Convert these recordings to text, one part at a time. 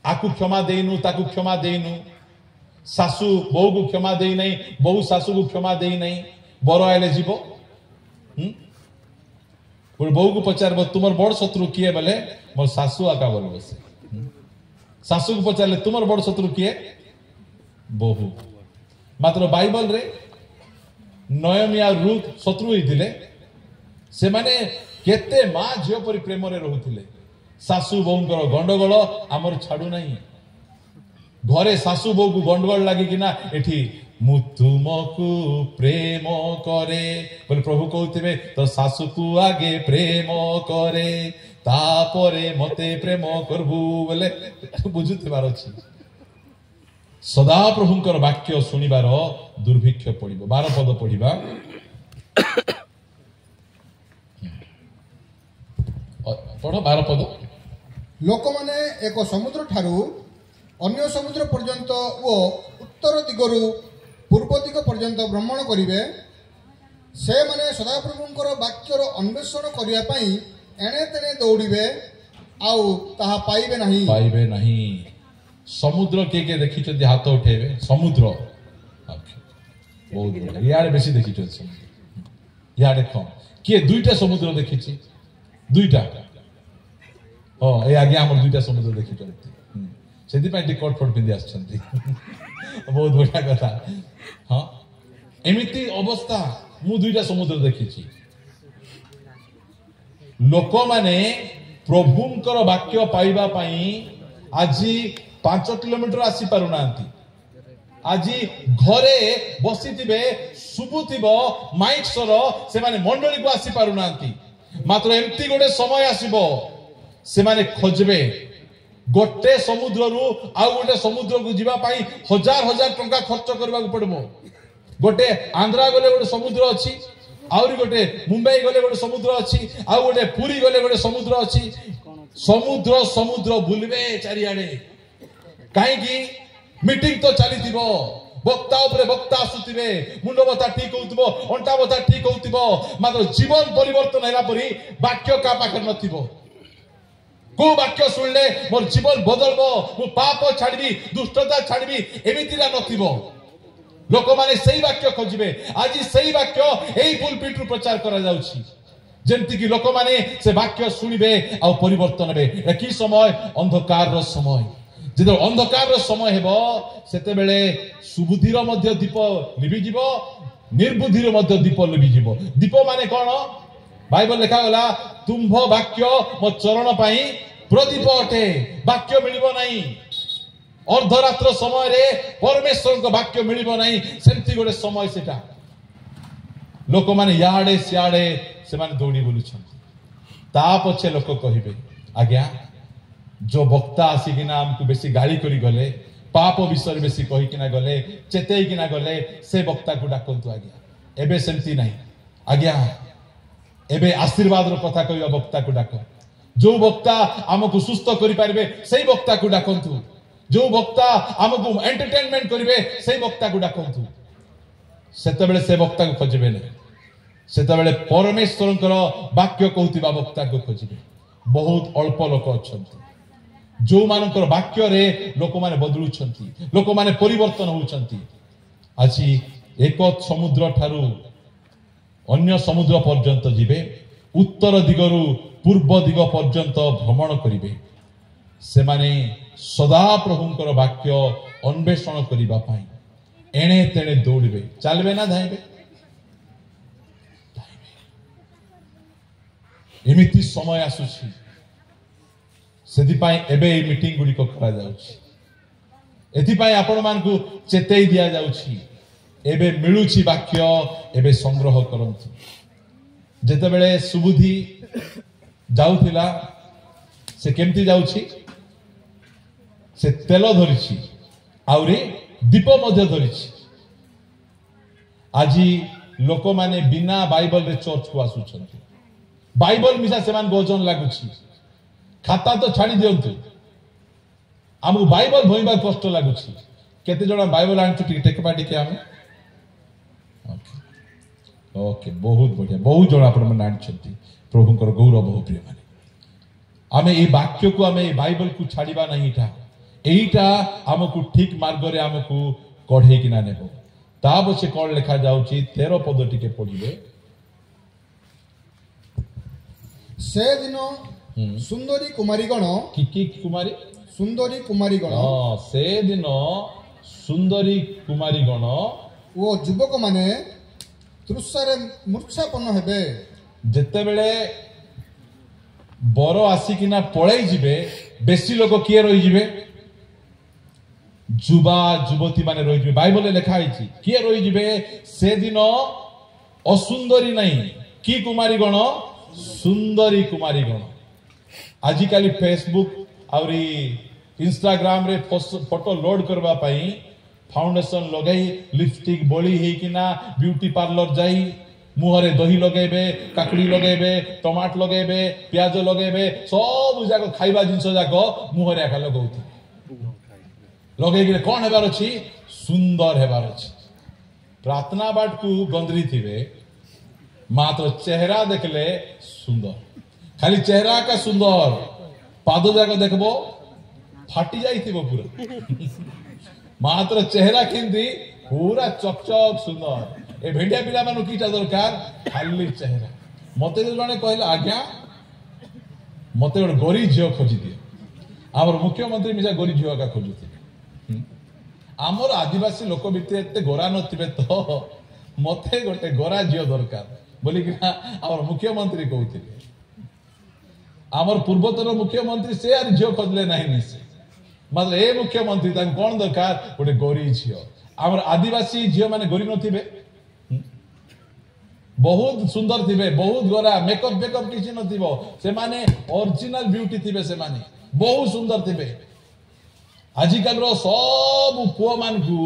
आकु क्षमा देनु ताकु क्षमा देनु सासू बहु को क्षमा दे नहीं बहु सासू को क्षमा दे नहीं बर आइले जीव बहु को पचार तुम बड़ शत्रु किए बोले मोर सासू आका बोल बसे सासू को पचारे तुम बड़ शत्रु किए बहु मात्र बाइबल रे नयमी आ रूथ शत्रु होइथिले से माने केते मां झियो परि प्रेम रे रहुथिले सासू बहुंकर गंडगोल आमर छाड़ू नहीं घरे सासू बहु को गंडगोल लगी कि ना एठी मु तुमको प्रेम करे बोले प्रभु कहते तो सासू को आगे प्रेम करे तापरे मते प्रेम करबू बोले बुझुथिबार अछि सदा प्रभुंकर वाक्य शुणिबार दुर्भिक्ष पड़िबो 12 पद पढ़िबा पढ़ो 12 पद लोक माने एक समुद्र ठारू अन्य समुद्र पर्यंत ओ उत्तर दिगरु पूर्व दिग पर्यंत भ्रमण करिवे से माने सदाप्रभुंकर वाक्यर अन्वेषण करिया पई एणे तेणे दौड़िबे आउ ताहा पाइबे नहीं समुद्र के देखी हाथ उठेबे समुद्र बहुत बढ़िया यार बेसी देखी समुद्र यार कम किए दुईटा समुद्र देखी दुईटा ए आगे हम दुईटा समुद्र देखी से कोट फोट पिंधि आस बहुत बढ़िया कथा हाँ एमती अवस्था मु दुईटा समुद्र देखी लोक माने प्रभुंकर वाक्य पाइबा पाई आज 5 किलोमीटर आसी पारुना आज घरे बसी शुभुथिबो माइक स्वर से माने मंडली को आसी पारुना मात्र एमती गोटे समय आसीबो से माने खोजबे गोटे समुद्र रु आउ गोटे समुद्र को जीवा पाई हजार हजार टंका खर्च करबा को पड़बो गोटे आंध्रा गले गोटे समुद्र अछि आउरी गोटे मुंबई गले गोटे समुद्र अछि आउ गोटे पुरी गले गोटे समुद्र अछि समुद्र समुद्र बुलबे चारियाडे काहे की मीटिंग तो चली थिबो वक्ता उपरे वक्ता आसुथिबे मुंड बता ठीक होउथिबो अंटा बता ठीक होउथिबो मात्र जीवन परिवर्तन हैला परी वाक्य का पाखर नथिबो को वाक्य सुनले मोर जीवन बदलबो मु पाप छाड़बी दुष्टता छाड़बी एमितिरा नथिबो लोक माने सही वाक्य खोजिबे आज सही वाक्य एई पुलपिट रु प्रचार करा जाउछि जेंति कि लोक माने से वाक्य सुनिबे आ परिवर्तन हेबे एकी समय अंधकार रो समय जेतो अंधकार रो समय हेबो सेते बेले सुबुद्धिर मध्य दीप लिबि जिवो निर्बुद्धिर मध्य दीप लिबि जिवो दीप माने कोन बाइबल लिखा गला तुम्भ वाक्य मो चरण पाई प्रदीप अटे वाक्य मिलिबो नाही अर्धरात्र समय रे परमेश्वर को वाक्य मिलिबो नाही सेंति गोटे समय सेटा लोक माने याडे सियाडे से माने दौड़ी बोलुछन ता पछे लोक कहिबे आज्ञा जो वक्ता आसिकिना हमको बेसी गाली करी गले पाप विषय बेसी कही किना गले चेतई किना गले से वक्ता को डाकंतु आज्ञा एबे सेंति नाही आज्ञा एबे आशीर्वाद रो कथा कहबा वक्ता को डाक जो वक्ता हमको सुस्थ करि पारबे सही वक्ता को डाकंतु जो वक्ता हमको एंटरटेनमेंट करिवे सही वक्ता को डाकंतु सेते बेले से वक्ता को खोजबे नै सेते बेले परमेश्वरंकर वाक्य कहउतिबा वक्ता को खोजबे बहुत अल्प लोक अछंती जो मानकर वाक्य रे लोक माने बदलुछंती लोक माने परिवर्तन होउछंती आज एक समुद्र ठारू अन्य समुद्र पर्यंत जीवे उत्तर दिगरु पूर्व दिग पर्यंत भ्रमण करिवे से माने सदा प्रभुंकर वाक्य अन्वेषण करिबा पाई एणे तेणे दौड़िबे चलबे ना धाइबे एमिति समय आसुछि सेति पाई एबे ए मीटिंग गुडी को करा जाउछि एति पाई आपण मान को चेतई दिया जाउछि एबे मिलुछि वाक्य एबे संग्रह करंतु जेते बेले सुबुद्धि जाउथिला से केमती जाउछि से तेल धरिछि आउरी दीप मध्य धरिछि आजी लोक माने बिना बाइबल रे चर्च को आसुछंती बाइबल मिसा सेमान गोजन लागुछि खाता तो छाड़ी दियंतु हमको बाइबल भइबा कष्ट लागुछि केते जणा बाइबल आनछु टेकबा टिके हम ओके बहुत बढ़िया बहुत जण आपण मन आनछंती प्रभुंकर गौरव बहु प्रिय माने आमे ए वाक्य को आमे बाइबल को छाड़ीबा नहीं था एईटा आमको ठीक मार्ग रे आमको कढ़े किना नेबो ता पछे कौन लिखा जाउची 13 पद टिके पढ़िबे से दिन सुंदरी कुमारी गण की कुमारी सुंदरी कुमारी गण से दिन सुंदरी कुमारी गण वो युवक माने तृषारे मूर्छापन्न हेबे जेते बेले बर आसिकिना पळाई जिबे बेसी लोक किए रही जिबे जुबा युवती माने रही जिबे बाइबल लिखा है किए रही जिबे से दिन असुंदरी नहीं की कुमारी गण सुंदरी कुमारी गण आजिकाली फेसबुक और इंस्टाग्राम रे फोटो लोड करबा पाई फाउंडेशन लगाई लिपस्टिक बोली हेकिना ब्यूटी पार्लर जाई मुहरे दही लगेबे काकड़ी लगेबे टमाट लगेबे प्याज लगेबे सब जाक खाइबा जिंस जाक मुहरे आका लगौथि लगेबे कोन हेबार अछि सुंदर हेबार अछि प्रार्थना बाट को गंदरी थिबे मात्र चेहरा देखले सुंदर खाली चेहरा का सुंदर पाद जाक देखबो फाटी जाइथिबो पूरा मात्र चेहरा किंदी पूरा चकचक सुंदर ए भेंडिया पिला मानु कीटा दरकार खाली चेहरा मते जने कहले आज्ञा मते गोटे गोरी झियो खोजी दिए आमर मुख्यमंत्री मिजा गोरी झियो का खोजुते आमर आदिवासी लोक भितर एते गोरा नथिबे तो मते गोटे गोरा झियो दरकार बोली कि आमर मुख्यमंत्री कहउथिले आमर पूर्वतन मुख्यमंत्री से आर झियो खोजले नाही निसे मतलब ए मुख्यमंत्री तान कोन दरकार गोटे गोरी झियो आमर आदिवासी झियो माने गोरी नथिबे बहुत सुंदर थिबे बहुत गोरा मेकअप मेकअप किछि नथिबो से माने ओरिजिनल ब्यूटी थिबे से माने बहुत सुंदर थिबे आजिकल रो सब पुओ मान को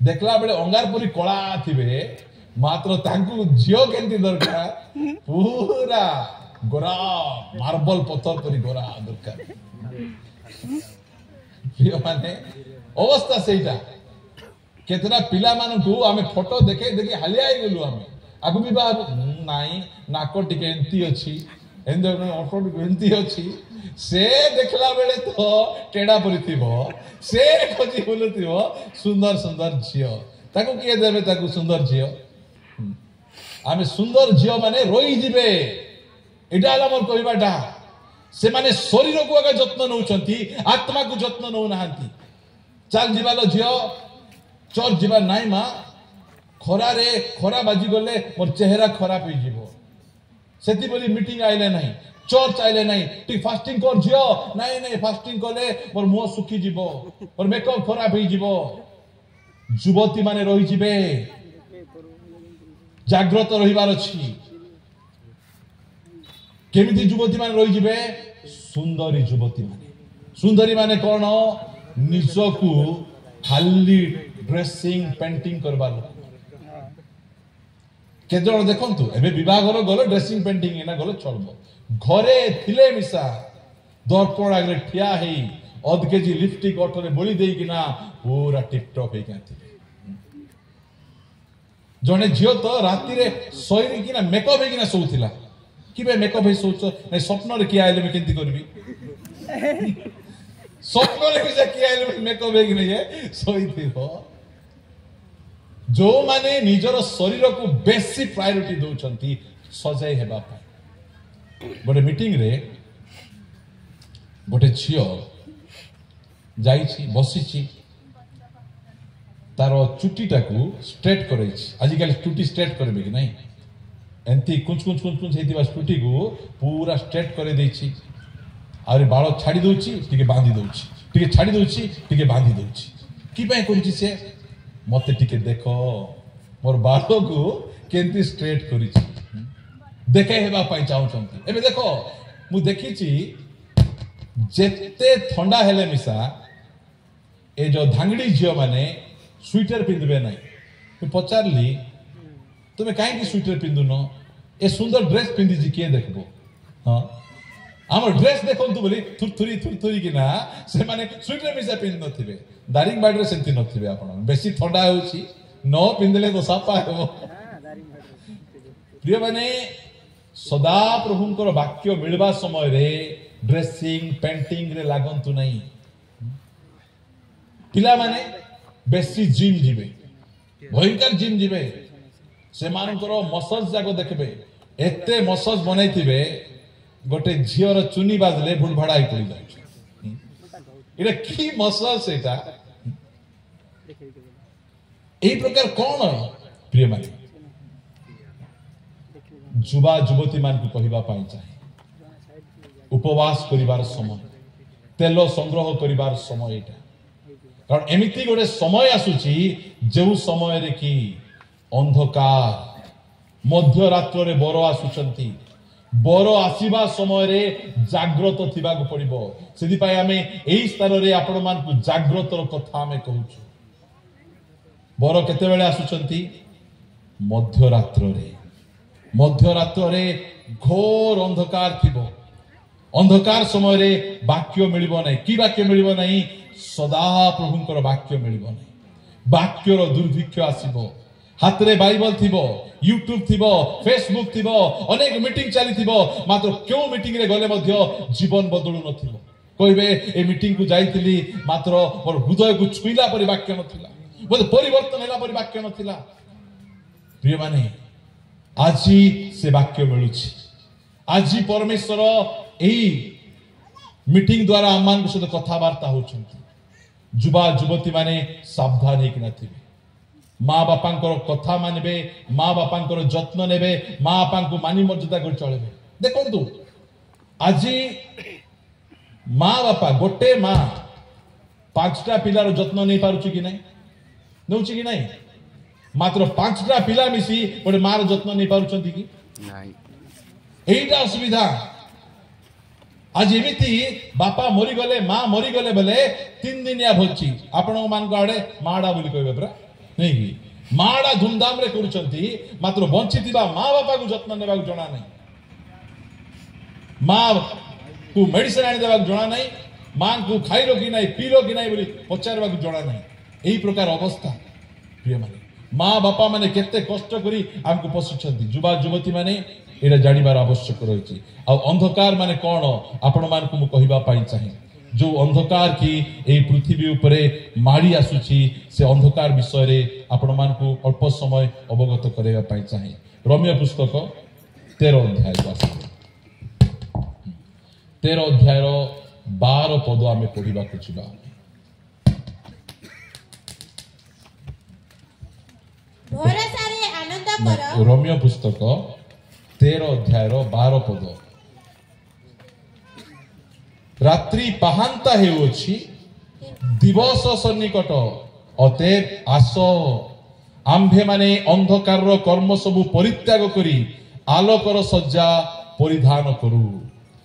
देखला बेले अंगार परी कला थिबे मात्र तांकु झियो केंती दरकार पूरा गोरा मार्बल पत्थर परी गोरा दरकार प्रिय माने अवस्था सेटा केतना पिला मान को आमे फोटो देखे देखे हालिया गलु आमे आगु भी बा नाही नाको टिके एंती अछि एंदे ऑटो एंती अछि से देखला बेले तो टेडा परिथिबो से खोजी बोलुथिबो सुंदर सुंदर झियो ताको किए देबे ताको सुंदर झियो आमे सुंदर झियो माने रोई जिबे एटा आला मोर कहबाटा से माने शरीर को आगे जत्न नउचंती आत्मा को जत्न नउ नाहंती चल जिबालो झियो चर्च जीवा नाई मा खरा रे खरा बाजी गले मोर चेहरा खराब हो जीवो सेति बोली मीटिंग आइले नाही चर्च आइले नाही टी फास्टिंग कर जियो नाही नाही फास्टिंग कले मोर मुंह सुखी जीवो मोर मेकअप खराब हो जीवो युवती माने रही जिबे जागृत रहिबार अछि केमिति युवती माने रही जिबे सुंदरी माने कोन निजकू खाली ड्रेसिंग पेंटिंग करबा केजण देखंतु एबे विवाहर गले ड्रेसिंग पेंटिंग एना गले चलबो घरे थिले मिसा दर्पण आगे ठिया हेई अध केजी लिपस्टिक ऑटोरे बोली देई किना पूरा टिकटॉक हे काथि जने झियो तो राती रे सोइरी किना मेकअप हे किना सोउथिला किबे मेकअप हे सोच नै स्वप्न रे कि आइले में केंती करबी स्वप्न रे कि आइले मेकअप हे किना ये सोइथिबो जो माने निजर शरीर को बेसी प्रायोरिटी दउचंती सजाई हेबा पा गोटे मीटिंग रे गोटे झियो जाइछि बसिछि तारो चुट्टीटा को स्ट्रेट करैछि आजिकल चुट्टी स्ट्रेट करबे कि नहीं एंती कुछ हेतिबा चुट्टी को पूरा स्ट्रेट करे दैछि आरे बाल छाड़ी दउछि टिके बांधी दउछि टिके छाड़ी दउछि टिके बांधी दउछि की पय करछि से मते टिके देखो मोर बाल को केंती स्ट्रेट करिछि देखे हेबा पाई चाहउछंती एबे देखो मु देखिछि जेते ठंडा हेले मिसा ए जो धांगड़ी झियो माने स्वेटर पिंदबे नाही मैं पचारली तुमे काहे की स्वेटर पिंदुनो ए सुंदर ड्रेस पिंदी जी के देखबो हां हमर ड्रेस देखंतु बोली थुरथुरी कि ना से माने स्वेटर मिसा पिंद नथिबे दारिंग बाडरे सेंती नथिबे आपण बेसी ठंडा होछि न पिंदले तो सापा हेबो प्रिय माने सदा प्रभुंकर वाक्य मिलवा समय रे ड्रेसिंग पेंटिंग रे लागंतु नहीं पिला माने बेसी जिम जीवे भयंकर जिम जीवे से मसाज जाक देखबे एते मसाज बनैथिबे गोटे झियर चुनी बाजले भूल भड़ाई पड़ी जाए इटा की मसाज सेटा एई प्रकार कौन प्रिय माने जुवा युवती मान को कहिबा पाई चाहे उपवास करिवार समय तेल संग्रह करिवार समय एटा कारण एमिति गोटे समय आसुची जो समय रे कि अंधकार मध्य रात्र रे बर आसुचंती बर आसीबा समय रे जागृत थिबा को पड़िबो सेदि पाए आमे एई स्थान रे आपण मान को जागृत रो कथा आमे कहूछु बर केते बेले आसुचंती मध्य रात्र रे घोर अंधकार थिबो अंधकार समय रे वाक्य मिलिबो नै की वाक्य मिलिबो नै सदा प्रभुंकर वाक्य मिलिबो नै वाक्यर दुर्भिक्ष आसीबो हाथ रे बाइबल थिबो यूट्यूब थिबो फेसबुक थिबो अनेक मीटिंग चली थिबो मात्र क्यों मीटिंग रे गले मध्य जीवन बदलु नथिबो कहबे ए मीटिंग को जाइतिली मात्र मोर हृदय को छुईला परि वाक्य नथिला बोले परिवर्तन होला परि वाक्य नथिला प्रिय माने आजी से वाक्य मिलुछि आजी परमेश्वर एई मीटिंग द्वारा आमान सहित कथा वार्ता होछंती जुवा युवती माने सावधान हेकि नथिबे माँ बापांकर कथा मानबे माँ बापांकर जत्न नेबे माँ बापांको मानी मर्यादा कर चलबे देखंतु आजी माँ बापा गोटे माँ पांचटा पिलार जत्न नै पारुछि कि नै नउछि कि नै मात्र पांचटा पिला मिसी गोटे मार जत्न नै पारुछंती कि नै एइटा असुविधा आज एमिति बापा मरी गले माँ मरी गले बेले 3 दिनिया भोजी आपण मान को आडे माडा बोली कहबे परा नहीं कि माडा धूमधाम रे करूछंती मात्र बंचितिबा माँ बापा को जत्न नेबा को जणा नै माँ को मेडिसिन आनी देबा को जणा नै माँ को खाइलो कि नै पीलो कि नै बोली पचारबा को जणा नै एई प्रकार अवस्था प्रिय माने माँ बापा माने केते कष्ट करी हमको पोषिछंती जुवा युवती माने एटा जानिबार आवश्यक रहिछि आ अंधकार माने कोन आपण मान को मु कहिबा पाई चाहे जो अंधकार की ए पृथ्वी उपरे माड़ी आसुछि से अंधकार विषय रे आपण मान को अल्प समय अवगत करेबा पाई चाहे रोमियो पुस्तक 13 अध्याय 13 अध्याय रो 12 पद आमे पढिबा कुछिबा भरोसा रे आनंद कर रोमियो पुस्तक 13 अध्याय रो 12 पद रात्रि पाहांता हेउछि दिवस सन्निकट अतएव आस आम्भे माने अंधकार रो कर्म सबु परित्याग करी आलोकर सज्जा परिधान करू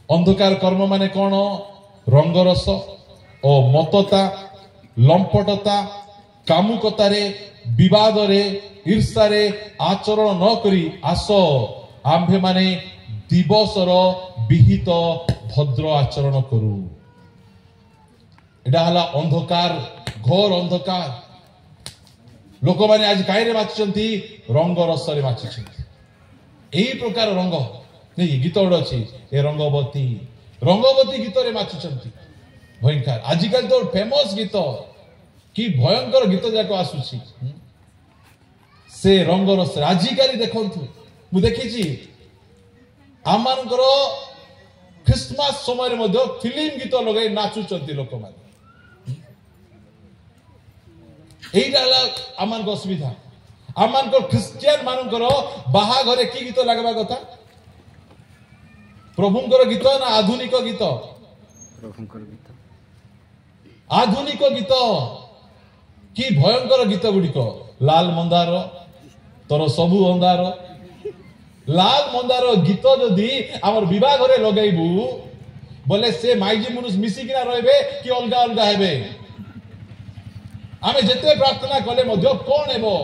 अंधकार कर्म माने कोन रंगरस ओ मतता लंपटता कामुकता रे विवाद रे ईर्षा रे आचरण न करी आस आम्भे माने दिवसर विहित भद्र आचरण करू एडा हला अंधकार घोर अंधकार लोक माने आज कायरे माचचंती रंग रस रे माचचंती एई प्रकार रंग नहीं गीत उड अछि ए रंगवती गीत रे माचचंती भयंकर आजिकल तो फेमस गीत कि भयंकर गीत जाको आसुछि से रंग रस आजिकाली देखंतु मु देखिछि आमानकर क्रिसमस समय मध्य फिल्म गीत लगाई नाचुचंती लोक माने एइटा आमानकर असुविधा आमानकर क्रिश्चियन मानकर बाहा घरे की गीत लागबा कथा प्रभुंकर गीत ना आधुनिक गीत प्रभुंकर गीत आधुनिक गीत की भयंकर गीत गुड़िक लाल मंदार तोर सबु अंधार लाल मंदार गीत जदि आमर विवाह घरे लगेबू बोले से माइजी मनुष मिसिकिना रहबे कि अलगा अलगा हेबे आमे जेते प्रार्थना कले मध्य कोन हेबो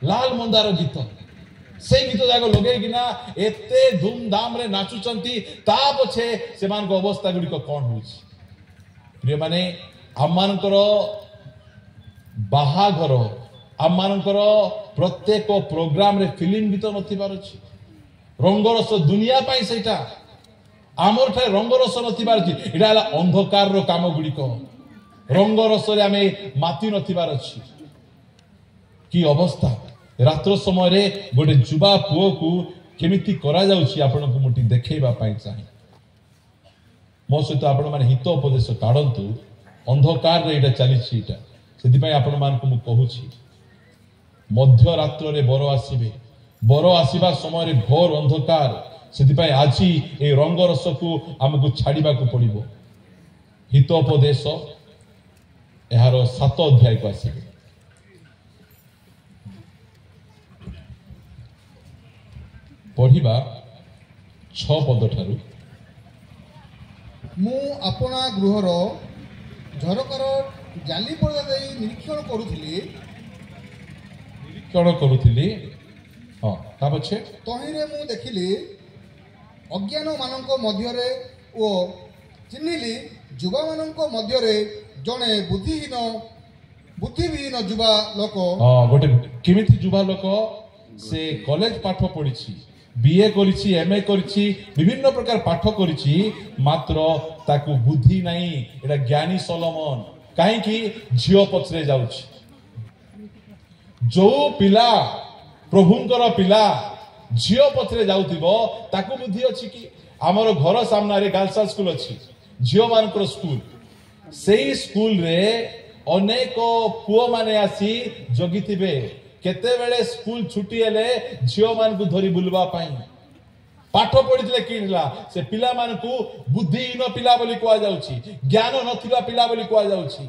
लाल मंदार गीत से गीत जाको लगे किना एते धूमधाम रे नाचुचंती ता पछे सेमान को अवस्था गुडी को कोन होछि प्रिय माने आमानकर बाहाघर आमानकर प्रत्येक प्रोग्राम रे फिल्म गीत नथि पारछि रंगरस दुनिया पाई सेटा आमर ठारे रंगरस नथिबार अछि एटा हला अंधकार रो काम गुड़िक रंगरस रे आमे माती नथिबार अछि की अवस्था रात्र समय रे गोटे जुबा पुओ को केमिति करा जाउछि आपन को मुटी देखैबा पाई चाहि मो सहित आपण माने हित उपदेश काढंतु अंधकार रे एटा चलीछि एटा सेति पई आपण मान को मु कहूछि मध्य रात्र रे बर आसीबे बर आसीबा समय रे घोर अंधकार सेति पई आजि ए रंग रस को हमकु छाडिबा को पड़िबो हित उपदेश एहारो 7 अध्याय को आसीबे पढ़िबा 6 पद ठारू मु अपना गृहर झरकर जाली पर्दा देई निरीक्षण करुथिली हाँ ता पछे तहिरे मु देखिली अज्ञान मानक मध्यरे ओ चिन्हिली युवा मानक मध्यरे जणे बुद्धिहीन युवा लोक हाँ गोटे केमिति युवा लोक से कॉलेज पाठ पढ़ी बीए करिछि एमए करिछि विभिन्न प्रकार पाठ करिछि मात्र ताकू बुद्धि नहीं एटा ज्ञानी सोलोमन काहे कि झियो पछरे जाउछि जो पिला प्रभुंकर पिला झियो पछरे जाउतिबो ताकू बुद्धि अछि कि हमर घर सामना रे गार्ल्स स्कूल अछि झियो मानकर स्कूल सेही स्कूल रे अनेक पुओ माने आसी जगितिबे केते बेले स्कूल छुट्टी हेले झियो मान को धरी बुलवा पाई पाठ पढ़िले किला से पिला मान को बुद्धिहीन पिला बोली कुआ जाउछि ज्ञान नथिबा पिला बोली कुआ जाउछि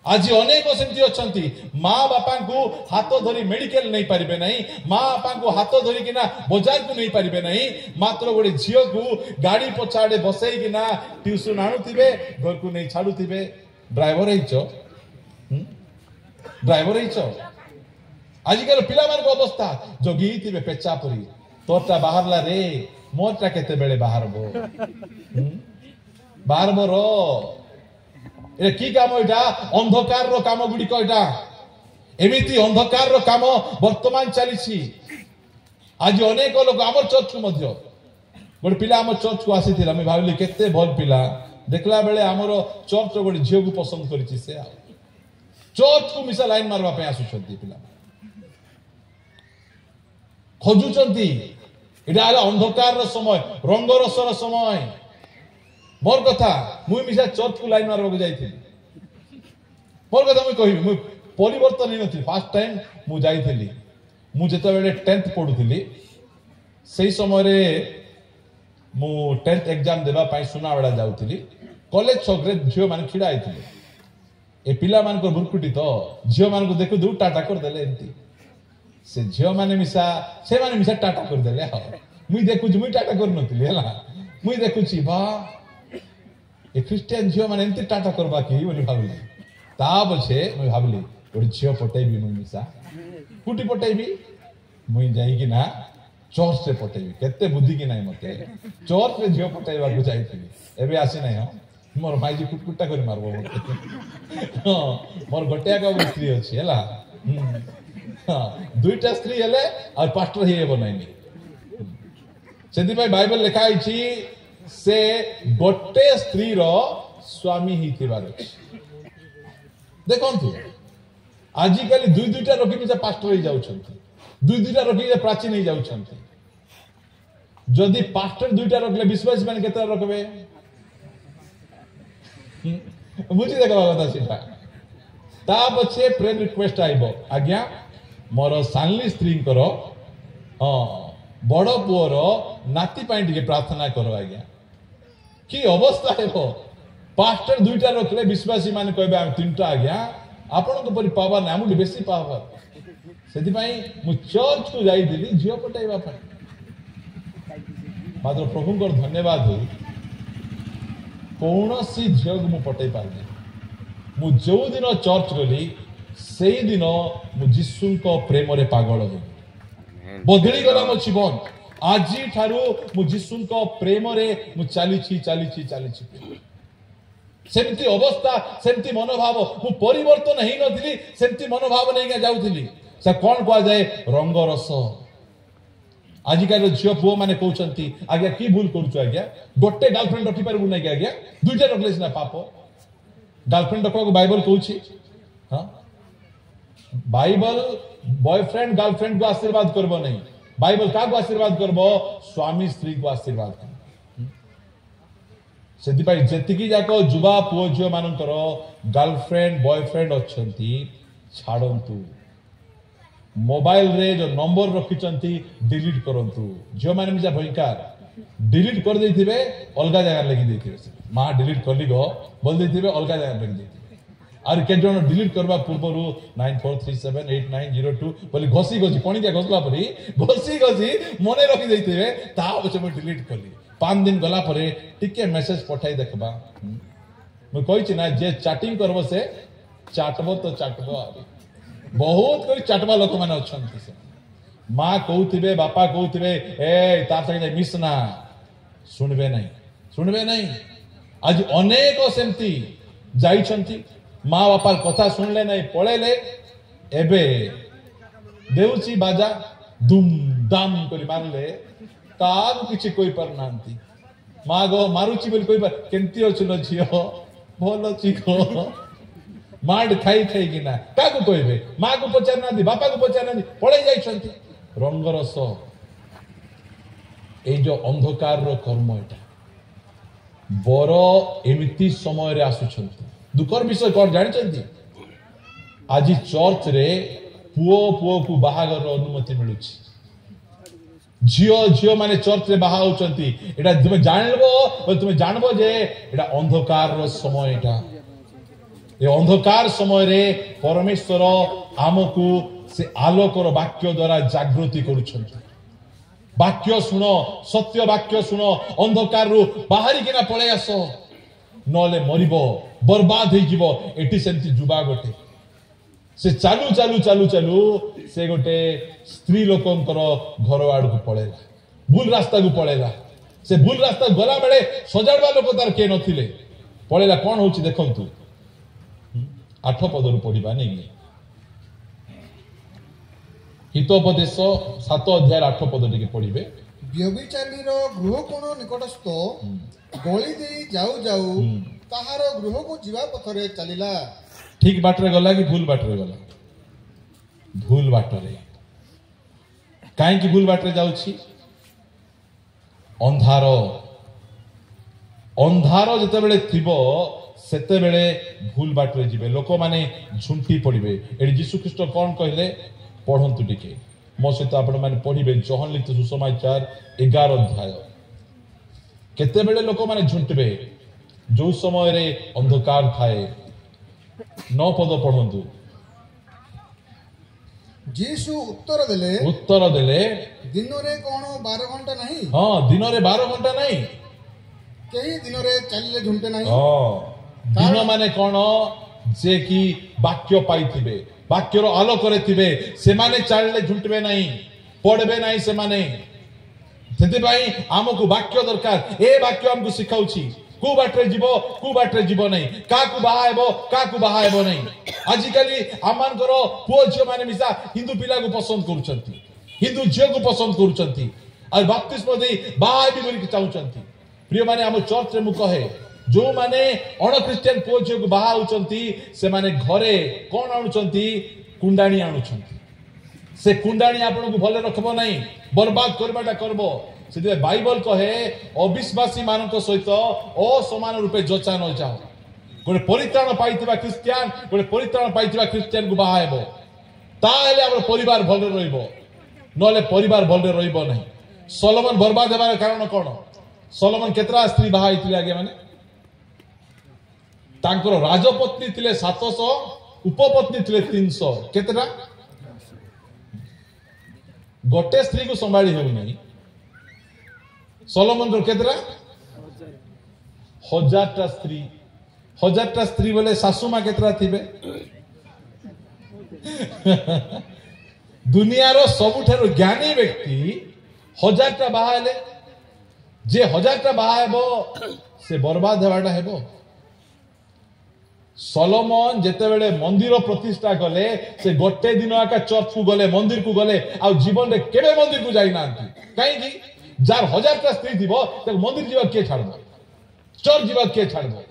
आज अनेक सेमती अछंती माँ बापा को हाथ धरी मेडिकल नहीं पारिबे नहीं माँ बापा को हाथ धरी किना बाजार को नहीं पारिबे नहीं मात्र गोटे झियो को गाड़ी पछाड़े बसई किना ट्यूशन आणुथिबे घर को नहीं छाडुथिबे ड्राइवर हेचो ड्राइवर हेचो आजिकल पिला मान को अवस्था जगी थिबे पेचा परी तोरटा बाहरला रे मोरटा केते बेले बाहरबो बाहरबो रो ए की काम एटा अंधकार रो काम गुडी को एटा एमिति अंधकार रो काम वर्तमान चलीछि आज अनेक लोग हमर चर्च को मध्य गोटे पिला हमर चर्च को आसीथिला मैं भाबिली केते भल पिला देखला बेले हमर चर्च रो गोटे झियो को पसंद करिछि से चर्च को मिसा लाइन मारवा पे आसुछंती पिला खोजुचंती एटा हला अंधकार रो समय रंग रसर समय मोर कथा मुई मिसा चर्च को लाइन मारबा को जाइथिली मोर कथा मुई कहिबी मुई परिवर्तन नै नथि फर्स्ट टाइम मु जाइथिली मु जेता बेले 10th पढुथिली सेही समय रे मु 10th एग्जाम देबा पई सुनावडा जाउथिली कॉलेज छगरे झियो मान खिडा आइथिले ए पिला मान को बुरकुटी तो झियो मान को देखु दु टाटा कर देले एंती से झियो माने मिसा टाटा कर देले हा मुई देखु मुई टाटा कर नथिली हला मुई देखुची बा ए क्रिश्चियन झियो माने एंती टाटा करबा की बोली भाबली ता बछे मुई भाबली ओडी झियो पटेबी मुई मिसा कुटी पटेबी मुई जाई कि ना चर्च से पटेबी केते बुद्धि कि नाही मते चर्च रे झियो पटेबा को जाईथिली एबे आसी नाही हो मोर भाईजी कुटकुटा कर मारबो मते मोर गटिया का स्त्री अछि हला दुईटा स्त्री हेले और पास्टर ही बनाइनी सेति भाई बाइबल लिखा अछि से गोटे स्त्री रो स्वामी ही थिबार अछि देखंतु आजिकल दुईटा रखि मिसा पास्टर ही जाउछंती दुईटा रखि प्राचीन ही जाउछंती जदि पास्टर दुईटा रखले विश्वास माने केते रखबे बुझी देखबा कथा सिटा ता पछे फ्रेंड रिक्वेस्ट आइबो आज्ञा मोर सानली स्त्री करो बड़ पुअर नाती पाई टिके प्रार्थना करो आज्ञा की अवस्था हेबो पास्टर दुईटा रखले विश्वासी माने कहबे हम तीनटा आज्ञा आपन को परि पावर ना हमु बेसी पावर सेति पई मु चर्च को जाई दिली झियो पटाइबा पई मात्र प्रभु को धन्यवाद हो कौनसी झियो को मु पटाई पारनी मु जो दिन चर्च गली से दिन मु जीशु को प्रेम रे पागल हो बदली गला मो जीवन आज ठारू मु जीशु को प्रेम रे मु चालीछि सेमती अवस्था सेमती मनोभाव मु परिवर्तन हेई नथिली सेमती मनोभाव नै जाउथिली से कोन कोआ जाए रंग रस आजिकाल झील पुओ मैंने कहते आज्ञा कि भूल करुचु आज्ञा गोटे गर्लफ्रेंड रखी पारू ना कि आज्ञा दुईटा रखले सीना पाप गर्लफ्रेंड रखा बाइबल कहूँ हाँ बाइबल बॉयफ्रेंड गर्लफ्रेंड को आशीर्वाद करब नहीं बाइबल क्या आशीर्वाद करब स्वामी स्त्री को आशीर्वाद कर से जाक जुवा पुओ झील मानकर गर्लफ्रेंड बॉयफ्रेंड अच्छा छाड़ू मोबाइल रे जो नंबर रखिंट डिलीट करंतु झील मैंने मिजा भयंकर डिलीट कर देथिबे अलगा जगह लगी देथिबे मां डिलीट करली गो बोल देथिबे अलगा जगह लगी देथिबे आर के जण डिलीट करबा पूर्वरु 94378902 बोली घोसी घोसी पानी दिया घोसला परी घोसी घोसी मने रखी देथिबे ता पछे मैं डिलीट करली 5 दिन गला परे टिके मेसेज पठाई देखबा मैं कहि छी ना जे चैटिंग करबो से चाटबो तो चाटबो बहुत कोई चाटवा लोक माने अछंती से मां कहउथिबे बापा कहउथिबे ए तार संगे मिस ना सुनबे नहीं आज अनेक सेमती जाइछंती मां बापा कथा सुनले नहीं पळेले एबे देउची बाजा दुम दाम करी मारले काग किछि कोई पर नांती मां गो मारुची बोली कोई पर केंती अछलो झियो भलो छी गो माड खाई खाई कि ना क्या कहबे माँ को पचार ना बापा को पचार ना पड़े जाइछंती रंगरस ए जो अंधकार रो कर्म एटा बर एमिति समय रे आसुछंती दुखर विषय कोन जानिछंती आज चर्च रे पुओ पुओ को बाहागर रो अनुमति मिलुछि झियो झियो माने चर्च रे बाहा होचंती एटा तुमे जानबो तुमे जानबो जे एटा अंधकार रो समय एटा ये अंधकार समय रे परमेश्वर आमको से आलोकर वाक्य द्वारा जागृति करुछंती वाक्य सुन सत्य वाक्य सुन अंधकार रु बाहरी किना पळे आस नले मरिबो बर्बाद हो जीवो एटी सेंती जुबा गोटे से चालू चालू चालू चालू से गोटे स्त्री लोकंकर घर आड़ को पळेला भूल रास्ता को पळेला से भूल रास्ता गला बेले सजाड़वा लोक तार के नथिले पळेला कोन होची देखंतु 8 पदरु पढ़ा नहीं हितोपदेश 7 अध्याय 8 पद टिके पढ़िबे व्यभिचारी गृह कोण निकटस्थ गली दे जाऊ जाऊ ताहार गृह को जीवा पथरे चलिला ठीक बाटरे गला कि भूल बाटरे गला भूल बाटरे काहे कि भूल बाटरे जाउछि अंधार अंधार जते बेले थिबो सेते बेले भूल बाटरे जिबे लोक माने झुंटी पड़िबे एडी यीशु ख्रीष्ट कोन कहले पढंतु टिके मो सहित आपण माने पढिबे जोहन लिखित सुसमाचार 11 अध्याय केते बेले लोक माने झुंटबे जो समय रे अंधकार थाए 9 पद पढंतु यीशु उत्तर देले दिन रे कोन 12 घंटा नहीं हां दिन रे 12 घंटा नहीं केही दिन रे चलले झुंटे नहीं हां दिन माने कौन जे कि वाक्य पाइथिबे वाक्यर आलोक रे से माने चालले झुंटबे नहीं पढ़बे नहीं से माने सेति भाई हमको वाक्य दरकार ए वाक्य हमको सिखाउछि को बाटरे जीवो नहीं का को बाहाएबो नहीं आजिकली आमान करो पुओ झियो माने मिसा हिंदू पिला को पसंद करूछंती हिंदू झियो को पसंद करूछंती और बप्तिस्मा देई बाहाएबी बोली चाहूछंती प्रिय माने हम चर्च रे मु कहे जो माने अण क्रिश्चियन पुओ झियो को बाहा होचंती से माने घरे कोन आनुचंती कुंडाणी आनुचंती से कुंडाणी आपन को भले रखबो नहीं बर्बाद करबाटा करबो से बाइबल कहे अविश्वासी मानक सहित असमान रूपे जचा न जाओ गोटे परित्राण पाइथिबा क्रिश्चियन गोटे परित्राण पाइथिबा क्रिश्चियन को बाहा हेबो ताहेले हमर परिवार भले रहइबो नले परिवार भले रहइबो नहीं सोलोमन बर्बाद हेबार कारण कोन सोलोमन केतरा स्त्री बाहा हितले आगे माने तांकर राजपत्नी थिले 700 उपपत्नी थिले 300 केतरा गोटे स्त्री को संभाली हेउ नहीं सोलोमन को केतरा 1000 टा स्त्री बोले सासू मां केतरा थिबे दुनिया रो सबुठारो ज्ञानी व्यक्ति 1000 टा बाहाले जे 1000 टा बाहाबो से बर्बाद हेबाटा हेबो सलोमन जेतेबेले मंदिर प्रतिष्ठा कले से गोटे दिन आका चर्च को गले मंदिर को गले आ जीवन रे केबे मंदिर को जाई नांती काई की जार 1000 स्त्री थिबो त मंदिर जीवा के छाड़बो चर्च जीवा के छाड़बो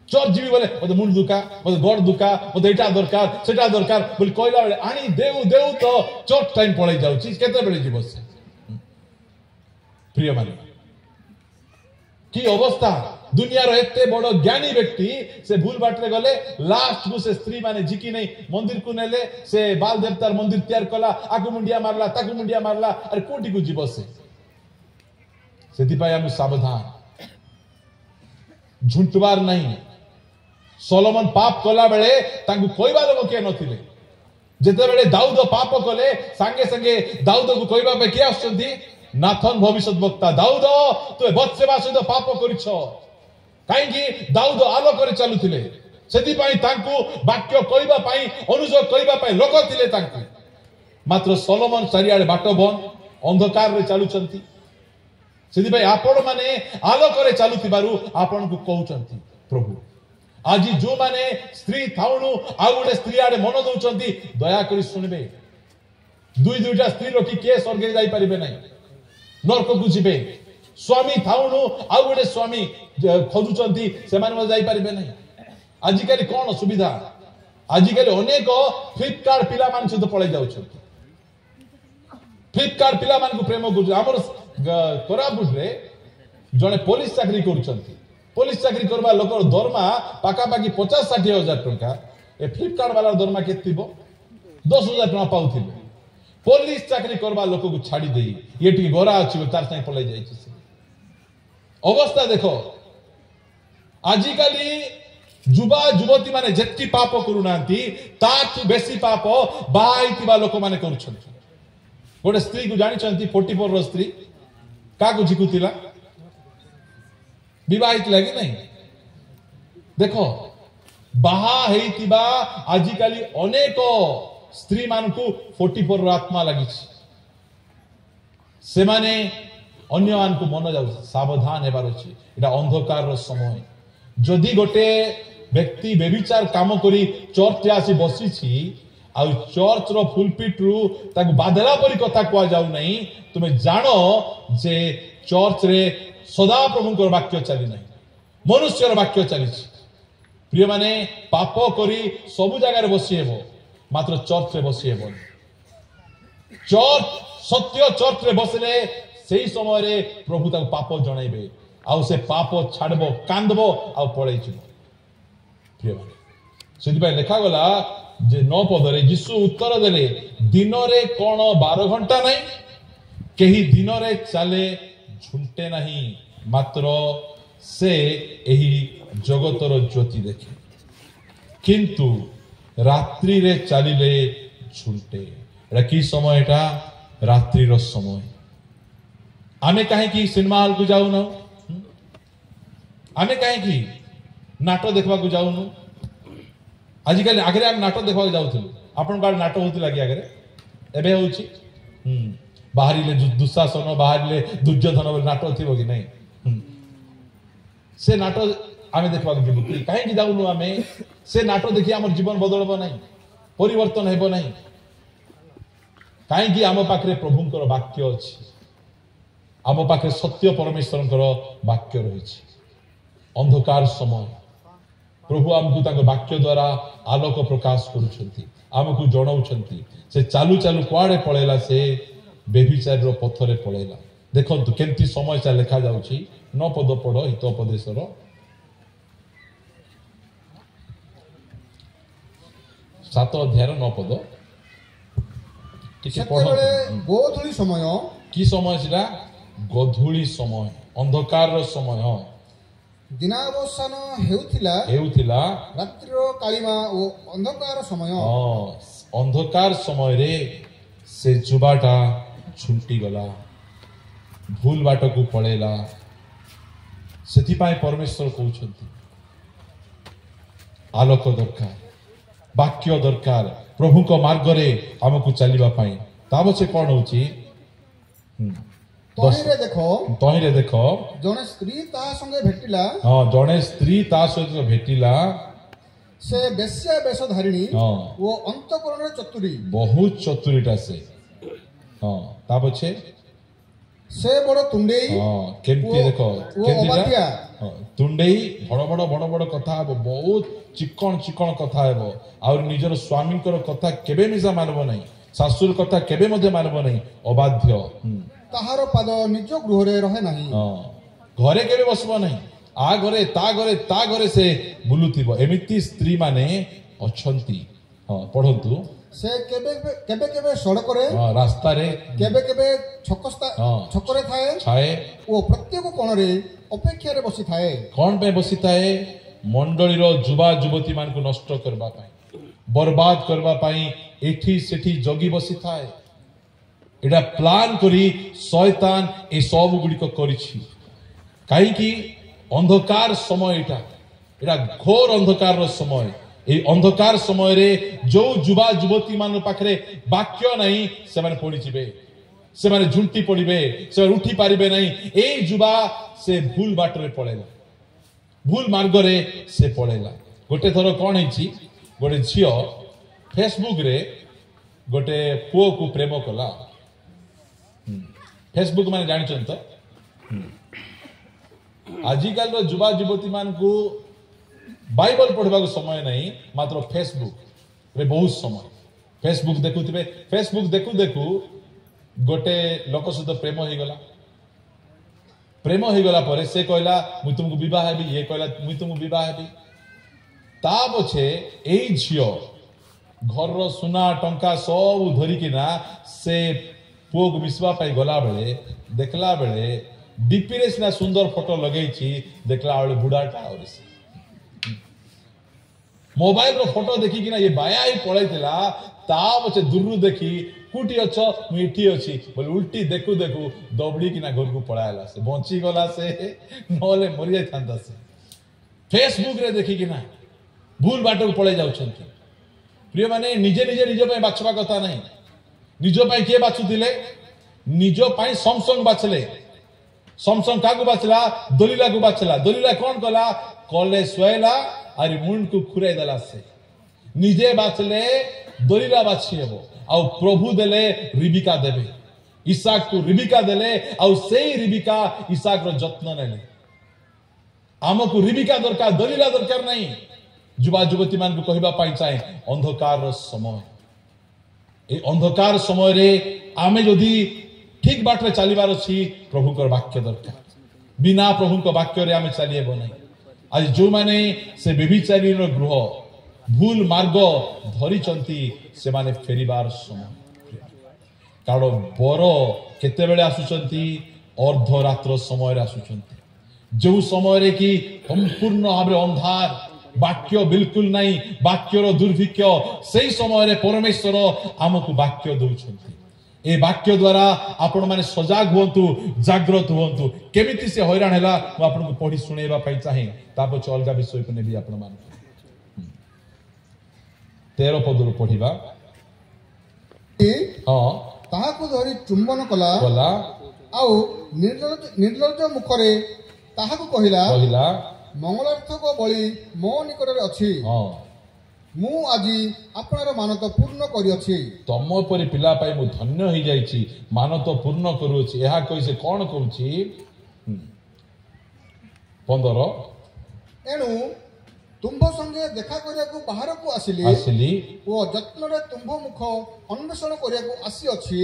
चर्च जीवी बोले मते मुंड दुका मते गोड़ दुका मते एटा दरकार सेटा दरकार बोली कहला बेले आनी देउ देउ तो चर्च टाइम पळै जाउची केते बेले जीवो से प्रिय माने की अवस्था दुनिया रो एते बड़ ज्ञानी व्यक्ति से भूल बाटरे गले लास्ट को से स्त्री माने जिकी नहीं मंदिर को नेले से बाल देवतार मंदिर तैयार कला आकु मुंडिया मारला ताकु मुंडिया मारला अरे कोटी को जीव से सेति पाई हम सावधान झुंटवार नहीं सोलोमन पाप कला बेले तांकु कोइबा लोग के नथिले जेते बेले दाऊद पाप कले संगे संगे दाऊद को कोइबा पे के आछंती नाथन भविष्यत वक्ता दाऊद तू बत्सेबा सहित पाप करिछ काईकि दाऊद आलोक रे चलुथिले सेति पाई तांकु वाक्य कहिबा पाई अनुसर कहिबा पाई लोक थिले तांकु मात्र सोलोमन चारियाडे बाट बन अंधकार रे चलुचंती सेति पाई आपण माने आलोक रे चलुथिबारु आपण को कहउचंती प्रभु आज जो माने स्त्री थाउनु आ गोटे स्त्री आडे मन दउचंती दया करी सुनबे दुई दुईटा स्त्री रखी के स्वर्ग जाई परिबे नहीं नरक को जिबे स्वामी थाउनु आ गोटे स्वामी खोजुचंती से माने जाई परिबे नहीं आज काली कोन सुविधा आज काली अनेक फ्लिपकार्ट पिला मान सहित पळै जाउछंती फ्लिपकार्ट पिला मान को प्रेम गुज हमर कोरापुट रे जने पुलिस चाकरी करूचंती पुलिस चाकरी करबा लोकर दरमा पाका पाकी 50-60 हजार टंका ए फ्लिपकार्ट वाला दरमा केतिबो 10,000 टंका पाउथिबे पुलिस चाकरी करबा लोक को छाड़ी देई ये टी गोरा अछि तार संग पळै जाय छै अवस्था देखो आजि काली जुबा जुवती माने जेत्ती पाप करूनांती ताठु बेसी पाप बाइतिबा लोक माने करूछंती गोटे स्त्री को जानि छंती 44 रो स्त्री का को जिकुतिला विवाहित लगी नहीं देखो बाहा हेतिबा आजि काली अनेक स्त्री मान को 44 रो आत्मा लगी से माने अन्य मान को मन जाउ सावधान हेबार अछि एटा अंधकार रो समय जदि गोटे व्यक्ति बेविचार काम करी चर्च आसी बसी छी आ चर्च रो फुलपिट रु ताको बादला परी कथा कोआ जाउ नहीं तुमे जानो जे चर्च रे सदा प्रभु वाक्य चली नहीं मनुष्यर वाक्य चली प्रिय माने पाप करी सब जगह बसी हेबो मात्र चर्च रे बसी हेबो चर्च सत्य चर्च रे बसले सेही समय रे प्रभु ताको पाप जणाइबे आ से पाप छाड़बो कांदबो आ पळै छिबो प्रिय माने सेति भाई लिखा गला जे 9 पद रे यीशु उत्तर देले दिन रे कोन 12 घंटा नहीं केही दिन रे चले झुंटे नहीं मात्र से एही जगतर ज्योति देखे किंतु रात्रि रे चलिले झुंटे एटा की समय एटा रात्रि रो समय आमे काहे की सिनेमा हॉल को जाऊ न आमे काहे की नाटक देखबा को जाऊ न आजिकल आगरे हम नाटक देखबा को जाउथलु आपन का नाटक होती लागी आगरे एबे होउची बाहरिले दुशासन बाहरिले दुर्योधन बोली नाटक थी कि नहीं से नाटक आमे देखबा को जिबु काहे कि जाउनु आमे से नाटक देखि हमर जीवन बदलबो नहीं परिवर्तन हेबो नहीं काहे कि आम पाखरे प्रभुंकर वाक्य अछि आम पाखरे सत्य परमेश्वरंकर वाक्य रहिछि अंधकार समय प्रभु आमको ताको वाक्य द्वारा आलोक प्रकाश करूछंती आमको जणाउछंती से चालू चालू कुआडे पळेला से बेविचार रो पथरे पळेला देखंतु केंती समय चा लिखा जाउची 9 पद पढ हितोपदेशर 7 अध्याय 9 पद टिके पढ गोधूली समय की समय छिला गोधूली समय अंधकार रो समय ह दिनावसान हेउथिला रात्रिरो कालिमा ओ अंधकार समय अंधकार समय रे से जुबाटा छुंटी गला भूल बाट को पळेला सेति पाई परमेश्वर कहउछंती आलोक दरकार वाक्य दरकार प्रभु को मार्ग रे हमकु चलीबा पाई ताबो से कोन होची तहिरे देखो जने स्त्री ता संगे भेटिला हां जने स्त्री ता सहित भेटिला ସେ ବେଶ୍ୟା ବେଶଧାରିଣୀ ହଁ। ଓ ଅନ୍ତଃକରଣରେ ଚତୁରୀ ବହୁତ ଚତୁରୀଟା ସେ। ହଁ ତା ପଛେ ସେ ବଡ଼ ତୁଣ୍ଡେଇ ହଁ କେମିତି ଓ- ଦେଖ ଓ କେମିତିଟା? ଅବାଧ୍ୟା। ହଁ, ତୁଣ୍ଡେଇ ବଡ଼ ବଡ଼ କଥା ହେବ, ବହୁତ ଚିକଣ କଥା ହେବ। ଆଉ ନିଜର ସ୍ୱାମୀଙ୍କର କଥା କେବେ ମିଶା ମାନବ ନାହିଁ, ଶାଶୁର କଥା କେବେ ମଧ୍ୟ ମାନବ ନାହିଁ, ଅବାଧ୍ୟ। ତାହାର ପାଦ ନିଜ ଗୃହରେ ରହେ ନାହିଁ। ହଁ ଘରେ କେବେ ବସିବ ନାହିଁ, ଆ ଘରେ ତା ଘରେ ସେ ବୁଲୁଥିବ। ଏମିତି ସ୍ତ୍ରୀ ମାନେ ଅଛନ୍ତି। ହଁ ପଢନ୍ତୁ। ସେ କେବେ କେବେ କେବେ ସଡ଼କରେ ହଁ ରାସ୍ତାରେ କେବେ କେବେ ହଁ। ଛକରେ ଥାଏ ଛାଏ। ଓ ପ୍ରତ୍ୟେକ କୋଣରେ ଅପେକ୍ଷାରେ ବସିଥାଏ। କଣ ପାଇଁ ବସିଥାଏ? ମଣ୍ଡଳୀର ଯୁବା ଯୁବତୀ ମାନଙ୍କୁ ନଷ୍ଟ କରିବା ପାଇଁ, ବର୍ବାଦ କରିବା ପାଇଁ ଏଠି ସେଠି ଜଗି ବସିଥାଏ। ଏଟା ପ୍ଲାନ୍ କରି ଶୟତାନ ଏ ସବୁ ଗୁଡ଼ିକ କରିଛି। କାହିଁକି? ଅନ୍ଧକାର ସମୟ ଏଟା ଘୋର ଅନ୍ଧକାରର ସମୟ। এই ଅନ୍ଧକାର ସମୟରେ ଯୋଉ ଯୁବା ଯୁବତୀ ମାନଙ୍କ ପାଖରେ ବାକ୍ୟ ନାହିଁ, ସେମାନେ ପଡ଼ିଯିବେ, ସେମାନେ ଝୁଣ୍ଟି ପଡ଼ିବେ, ସେମାନେ ଉଠି ପାରିବେ ନାହିଁ। ଏଇ ଯୁବା ସେ ଭୁଲ ବାଟରେ ପଳେଇଲା, ଭୁଲ ମାର୍ଗରେ ସେ ପଳେଇଲା। ଗୋଟେ ଥର କଣ ହେଇଛି, ଗୋଟେ ଝିଅ ଫେସବୁକରେ ଗୋଟେ ପୁଅକୁ ପ୍ରେମ କଲା। ଫେସବୁକ ମାନେ ଜାଣିଛନ୍ତି ତ? ଆଜିକାଲିର ଯୁବା ଯୁବତୀ ମାନଙ୍କୁ ବାଇବଲ ପଢିବାକୁ ସମୟ ନାହିଁ, ମାତ୍ର ଫେସବୁକରେ ବହୁତ ସମୟ। ଫେସବୁକ ଦେଖୁଥିବେ, ଫେସବୁକ ଦେଖୁ ଦେଖୁ ଗୋଟେ ଲୋକ ସହିତ ପ୍ରେମ ହେଇଗଲା। ପ୍ରେମ ହେଇଗଲା ପରେ ସେ କହିଲା ମୁଁ ତୁମକୁ ବିବାହ ହେବି, ଇଏ କହିଲା ମୁଁ ତୁମକୁ ବିବାହ ହେବି। ତା ପଛେ ଏଇ ଝିଅ ଘରର ସୁନା ଟଙ୍କା ସବୁ ଧରିକିନା ସେ ପୁଅକୁ ମିଶିବା ପାଇଁ ଗଲାବେଳେ ଦେଖିଲା ବେଳେ ଡିପିରେ ସିନା ସୁନ୍ଦର ଫଟୋ ଲଗେଇଛି, ଦେଖିଲା ବେଳେ ବୁଢାଟା ଆହୁରି ସେ ମୋବାଇଲର ଫଟୋ ଦେଖିକିନା ଇଏ ବାୟା ହେଇ ପଳେଇଥିଲା। ତା ପଛେ ଦୂରରୁ ଦେଖି କୋଉଠି ଅଛ, ମୁଁ ଏଠି ଅଛି ବୋଲେ ଉଲ୍ଟି ଦେଖୁ ଦେଖୁ ଦୌଡ଼ିକିନା ଘରକୁ ପଳାଇଲା। ସେ ବଞ୍ଚିଗଲା, ସେ ନହେଲେ ମରିଯାଇଥାନ୍ତା ସେ। ଫେସବୁକରେ ଦେଖିକିନା ଭୁଲ ବାଟକୁ ପଳେଇ ଯାଉଛନ୍ତି। ପ୍ରିୟମାନେ, ନିଜେ ନିଜ ପାଇଁ ବାଛିବା କଥା ନାହିଁ। ନିଜ ପାଇଁ କିଏ ବାଛୁଥିଲେ? ନିଜ ପାଇଁ ସମସଙ୍ଗ ବାଛିଲେ। ସମସଙ୍ଗ କାହାକୁ ବାଛିଲା? ଦଲିଲାକୁ ବାଛିଲା। ଦଲିଲା କଣ କଲା? କଲେ ଶୋଇଲା ଆରେ ମୁଣ୍ଡକୁ ଖୁରାଇ ଦେଲା। ସେ ନିଜେ ବାଛିଲେ ଦଲିଲା ବାଛି ହେବ, ଆଉ ପ୍ରଭୁ ଦେଲେ ରିବିକା ଦେବେ। ଇସାକକୁ ରିବିକା ଦେଲେ, ଆଉ ସେଇ ରିବିକା ଇସାକର ଯତ୍ନ ନେଲେ। ଆମକୁ ରିବିକା ଦରକାର, ଦଲିଲା ଦରକାର ନାହିଁ। ଯୁବା ଯୁବତୀ ମାନଙ୍କୁ କହିବା ପାଇଁ ଚାହେଁ, ଅନ୍ଧକାରର ସମୟ। এই ଅନ୍ଧକାର ସମୟରେ ଆମେ ଯଦି ଠିକ ବାଟରେ ଚାଲିବାର ଅଛି, ପ୍ରଭୁଙ୍କର ବାକ୍ୟ ଦରକାର। ବିନା ପ୍ରଭୁଙ୍କ ବାକ୍ୟରେ ଆମେ ଚାଲି ହେବ ନାହିଁ। ଆଜି ଯୋଉମାନେ ସେ ବ୍ୟଭିଚାରୀର ଗୃହ ଭୁଲ ମାର୍ଗ ଧରିଛନ୍ତି, ସେମାନେ ଫେରିବାର ସମୟ। କାରଣ ବର କେତେବେଳେ ଆସୁଛନ୍ତି? ଅର୍ଦ୍ଧରାତ୍ର ସମୟରେ ଆସୁଛନ୍ତି, ଯେଉଁ ସମୟରେ କି ସମ୍ପୂର୍ଣ୍ଣ ଭାବରେ ଅନ୍ଧାର, ବାକ୍ୟ ବିଲକୁଲ ନାହିଁ, ବାକ୍ୟର ଦୁର୍ଭିକ୍ଷ। ସେଇ ସମୟରେ ପରମେଶ୍ୱର ଆମକୁ ବାକ୍ୟ ଦଉଛନ୍ତି। ଏ ବାକ୍ୟ ଦ୍ୱାରା ଆପଣ ମାନେ ସଜାଗ ହୁଅନ୍ତୁ, ଜାଗ୍ରତ ହୁଅନ୍ତୁ। କେମିତି ସେ ହଇରାଣ ହେଲା ମୁଁ ଆପଣଙ୍କୁ ପଢି ଶୁଣେଇବା ପାଇଁ ଚାହେଁ, ତା ପଛେ ଅଲଗା ବିଷୟକୁ ନେବି ଆପଣ ମାନଙ୍କୁ। 13 ପଦରୁ ପଢିବା। ହଁ, ତାହାକୁ ଧରି ଚୁମ୍ବନ କଲା, ଆଉ ନିର୍ଲଜ୍ଜ ମୁଖରେ ତାହାକୁ କହିଲା, ମଙ୍ଗଳାର୍ଥକ ବଳି ମୋ ନିକଟରେ ଅଛି। ମୁଁ ଆଜି ଆପଣର ମାନତ ପୂର୍ଣ୍ଣ କରିଅଛି। ତମ ପରି ପିଲା ପାଇଁ ମୁଁ ଧନ୍ୟ ହେଇଯାଇଛି, ମାନତ ପୂର୍ଣ୍ଣ କରୁଅଛି। ଏହା କହି ସେ କଣ କହୁଛି? 15 ଏଣୁ ତୁମ୍ଭ ସଙ୍ଗେ ଦେଖା କରିବାକୁ ବାହାରକୁ ଆସିଲି ଓ ଯତ୍ନରେ ତୁମ୍ଭ ମୁଖ ଅନ୍ୱେଷଣ କରିବାକୁ ଆସିଅଛି,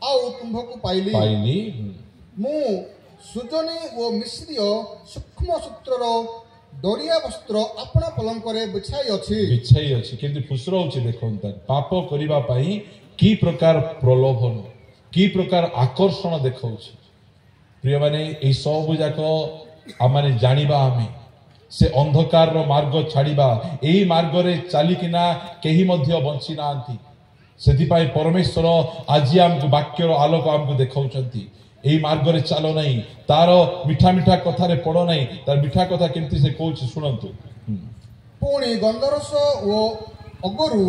ଆଉ ତୁମ୍ଭକୁ ପାଇଲି। ମୁଁ ସୁଜନୀ ଓ ମିଶ୍ରୀୟ ସୂକ୍ଷ୍ମ ସୂତ୍ରର ଦରିଆ ବସ୍ତ୍ର ଆପଣା ପଲଙ୍କରେ ବିଛାଇ ଅଛି। କିନ୍ତୁ ଫୁସରଉଛି ଦେଖନ୍ତୁ, ପାପ କରିବା ପାଇଁ କି ପ୍ରକାର ପ୍ରଲୋଭନ, କି ପ୍ରକାର ଆକର୍ଷଣ ଦେଖାଉଛି। ପ୍ରିୟମାନେ, এই ସବୁ ଯାକ ଆମେ ଜାଣିବା। ଆମେ ସେ ଅନ୍ଧକାରର ମାର୍ଗ ଛାଡ଼ିବା। ଏଇ ମାର୍ଗରେ ଚାଲିକିନା କେହି ମଧ୍ୟ ବଞ୍ଚି ନାହାନ୍ତି। ସେଥିପାଇଁ ପରମେଶ୍ୱର ଆଜି ଆମକୁ ବାକ୍ୟର ଆଲୋକ ଆମକୁ ଦେଖାଉଛନ୍ତି। এই ମାର୍ଗରେ ଚାଲ ନାହିଁ, ତାର ମିଠା ମିଠା କଥାରେ ପଡ ନାହିଁ। ତାର ମିଠା କଥା କେମିତି ସେ କହୁଛି ଶୁଣନ୍ତୁ। ପୁଣି ଗନ୍ଧରସ ଓ ଅଗରୁ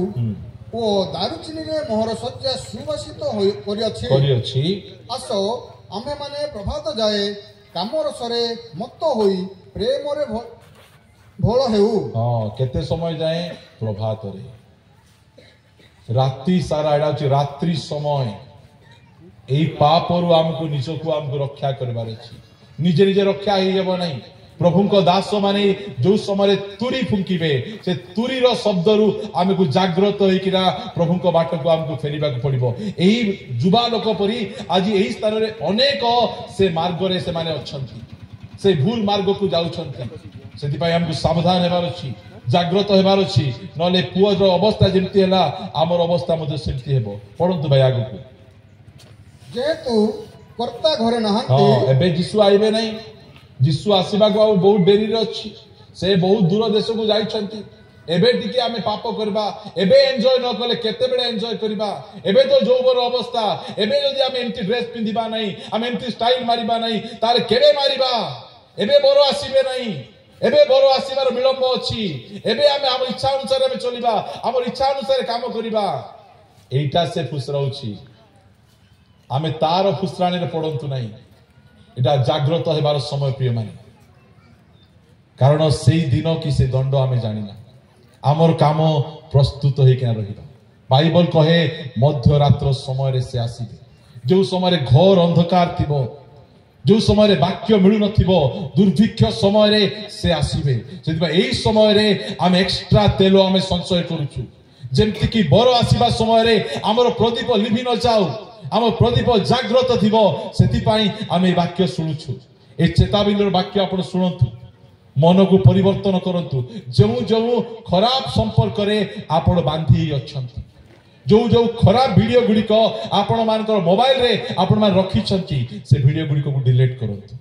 ଓ ଦାରୁଚିନିରେ ମୋହର ଶଯ୍ୟା ସୁବାସିତ କରିଅଛି। ଆସ ଆମ୍ଭେମାନେ ପ୍ରଭାତ ଯାଏ କାମରସରେ ମତ୍ତ ହୋଇ भोल हेउ हाँ केते समय जाए प्रभात रे रात्रि सारा एडा अछि रात्रि समय एई पापरु हमको निजको हमको रक्षा करबार अछि निजे निजे रक्षा ही जेबो नहीं प्रभु दास माने जो समय तुरी फुंकीबे से तुरी रो शब्द रु हमको जागृत होइकिना प्रभु को बाट को हमको फेरिबा को पड़िबो एई जुबा लोक परी आज एई स्थान रे अनेक से मार्ग रे से माने अछंती से भूल मार्ग को जाउछंती सेति पय हमको सावधान हेबार अछि जागृत हेबार अछि नले पुओ रो अवस्था जेमति हला हमर अवस्था मध्ये सेमति हेबो पढंतु भाई आगु को जेतु कर्ता घरे नहंती हां एबे जिसु आइबे नहीं जिसु आसीबा को बहुत देरी रे अछि से बहुत दूर देश को जाइछंती एबे टिके आमे पाप करबा एबे एन्जॉय न करले केते बेले एन्जॉय करबा एबे तो जोबर अवस्था एबे जदि आमे एमती ड्रेस पिंदिबा नहीं आमे एमती स्टाइल मारिबा नहीं तारे केबे मारिबा एबे बरो आसीबे नहीं एबे बरो आसीबार विलंब अछि एबे आमे हम इच्छा अनुसार आमे चलिबा हमर इच्छा अनुसार काम करिबा एटा से खुश रहउछि आमे तार फुसराणी रे पडंतु नहीं एटा जागृत हेबार समय प्रिय माने कारण सेई दिन कि से दंड आमे जानिना आमर काम प्रस्तुत होइकिना रहिबा बाइबल कहे मध्य रात्र समय रे से आसीबे जो समय रे घोर अंधकार थिबो जो समय रे वाक्य मिलु नथिबो दुर्भिक्ष समय रे से आसीबे सेदिबा एई समय रे आमे एक्स्ट्रा तेलो आमे संचय करूछु जेमति कि बर आसीबा समय रे हमर प्रदीप लिभि न जाऊ आम प्रदीप जागृत थिबो सेति पई आमे वाक्य सुनुछु ए चेतावनीर वाक्य आपण सुनंतु मन को परिवर्तन करंतु जो जो खराब संपर्क रे आपण बांधी अछंती जो जो खराब वीडियो गुड़िक आपण मानकर मोबाइल रे आपण मान रखी छंती से वीडियो गुड़िक को डिलीट करंतु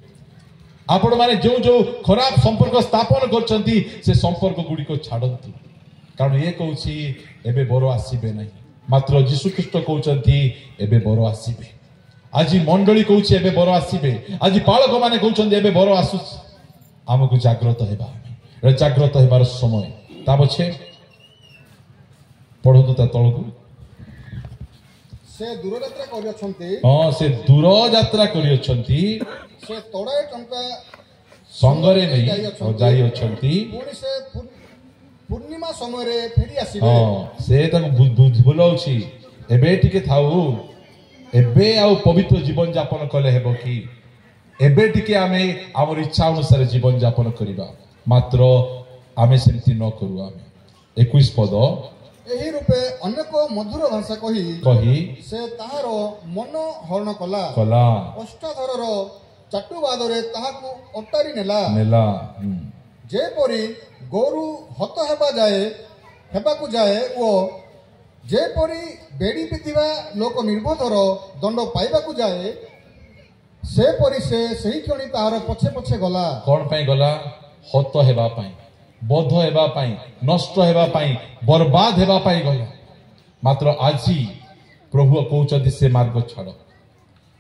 आपण माने जो जो खराब संपर्क स्थापन करछंती से संपर्क गुड़िक छाडंतु कारण ये कहूची एबे बरो आसीबे नहीं मात्र जीशु ख्रीष्ट कहउचंती एबे बरो आसीबे आज मंडली कहउची एबे बरो आसीबे आज बालक माने कहउचंती एबे बरो आसुच हमको जागृत हेबा रे जागृत हेबार समय ता पछे पढोतु ता तळकु से दूर यात्रा करि अछंती हां से दूर यात्रा करि अछंती से तोड़े टंका संगरे नहीं जाई अछंती पुनी से पूर्णिमा समय रे फेरी आसीबे हां से तक बुझबुलौछि एबे टिके थाउ एबे आ पवित्र जीवन यापन कले हेबो की एबे टिके आमे हमर इच्छा अनुसार जीवन यापन करिबा मात्र आमे सेमति न करू आमे 21 पद एही रूपे अनेक मधुर भाषा कही से ताहार मन हरण कला अष्टाधर रो चाटुवाद रे ताहाकु अटारी नेला जेपरी गोरु हत हेबाकु जाए ओ जेपरी बेड़ी पिथिबा लोक निर्बोधर दंड पाइबाकु जाए से परी से सही क्षणी ताहार पछे पछे गला कोन पई गला हत हेबा पई बोध हेबा पई नष्ट हेबा पई बर्बाद हेबा पई गला मात्र आजी प्रभु कहउचदी से मार्ग छाड़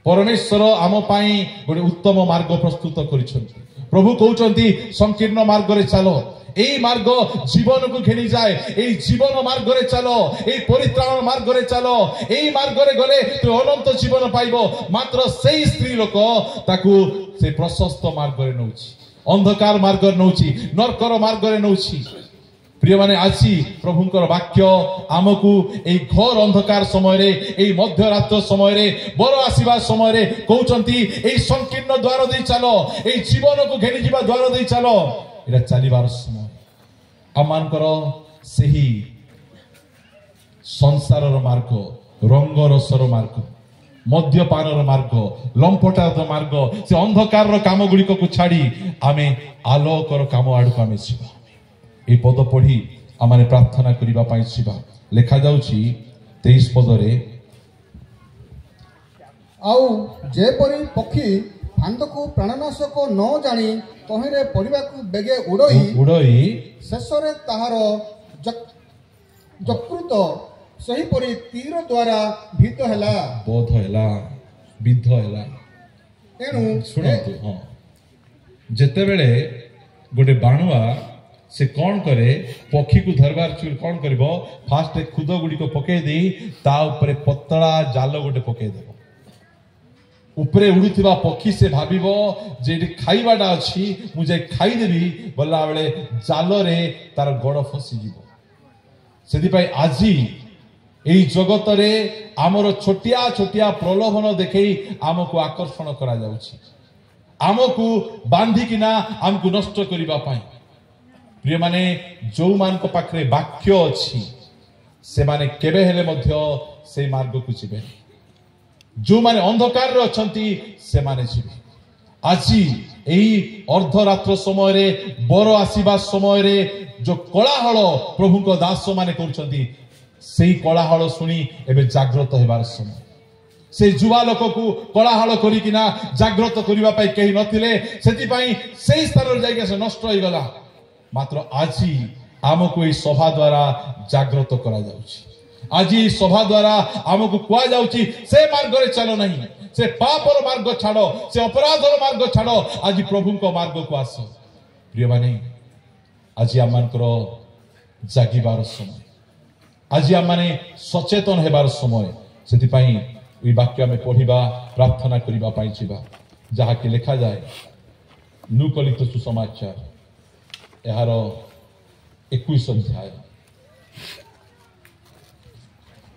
परमेश्वर आम पई गोटे उत्तम मार्ग प्रस्तुत करिसथि प्रभु कहउचंती संकीर्ण मार्ग रे चलो एई मार्ग जीवन को घेनी जाए एई जीवन मार्ग रे चलो एई परित्राण मार्ग रे चलो एई मार्ग रे गले तो अनंत जीवन पाइबो मात्र सेई स्त्री लोक ताकू से प्रशस्त मार्ग रे नउची अंधकार मार्ग रे नउची नरकर मार्ग रे नउची प्रिय माने आसी प्रभुंकर वाक्य आमकू एई घोर अंधकार समय रे एई मध्य रात्र समय रे बर आसीबा समय रे कहउचंती एई संकीर्ण द्वार दे चलो एई जीवन को घेनी जीवा द्वार दे चलो एटा चलीबार समय आमानकर सही संसारर मार्ग रंगरसर मार्ग मद्यपानर मार्ग लंपटार मार्ग से अंधकार काम गुड़िक को छाड़ी आमे आलोकर काम आड़क आमे जीवा ए पद पढ़ी आमाने प्रार्थना करिबा पाई जीवा लेखा जाउची 23 पद रे आउ जेपरी पक्षी फांदको प्राणनाशक न जानी तहिरे पड़िबाकू बेगे उड़ई शेषरे ताहार जकृत सही परी तीर द्वारा भीत हैला बोध हैला विद्ध हैला एनु सुनतु हां जेते बेले गोटे बाणुआ से कौन करे पक्षी को धरबार चुर कौन करिवो फास्ट खुद गुडी को पके देई ता ऊपर पतला जाल गोटे पके देबो उपरे उड़ुथिबा पक्षी से भाबिबो जे एटी खाइबाटा अछि मु जे खाइ देबी बोला बेले जाल रे तार गोड़ फसी जीवो सेदि पई आजी एई जगत रे आमर छोटिया छोटिया प्रलोभन देखै आमको आकर्षण करा जाउछि आमको बांधी किना आमको नष्ट करिबा पई प्रिय माने जो मान को पाखरे वाक्य अछि से माने केबे हेले मध्य से मार्ग को जिबे जो माने अंधकार रे अछंती से माने जिबे आजी एई अर्धरात्र समय रे बर आसीबा समय रे जो कोलाहल प्रभु को दास माने करछंती सेई कोलाहल सुनी एबे जागृत हेबार समय से जुवा लोक को कोलाहल करी किना जागृत करिबा पई केही नथिले सेति पई सेई स्तर रे जाई से नष्ट होई गला मात्र आजी आमको एई सभा द्वारा जागृत करा जाउछि आजी सभा द्वारा आमको कुआ जाउछि से मार्ग रे चलो नहीं से पापर मार्ग छाड़ो से अपराधर मार्ग छाड़ो आज प्रभु को मार्ग को आस प्रिय माने आज आमनकर जागिबार समय आज आम माने सचेतन हेबार समय सेति पई ई वाक्य में पढ़िबा प्रार्थना करिबा पई छिबा जहा कि लिखा जाए लूकलिखित सुसमाचार एहार 21 अध्याय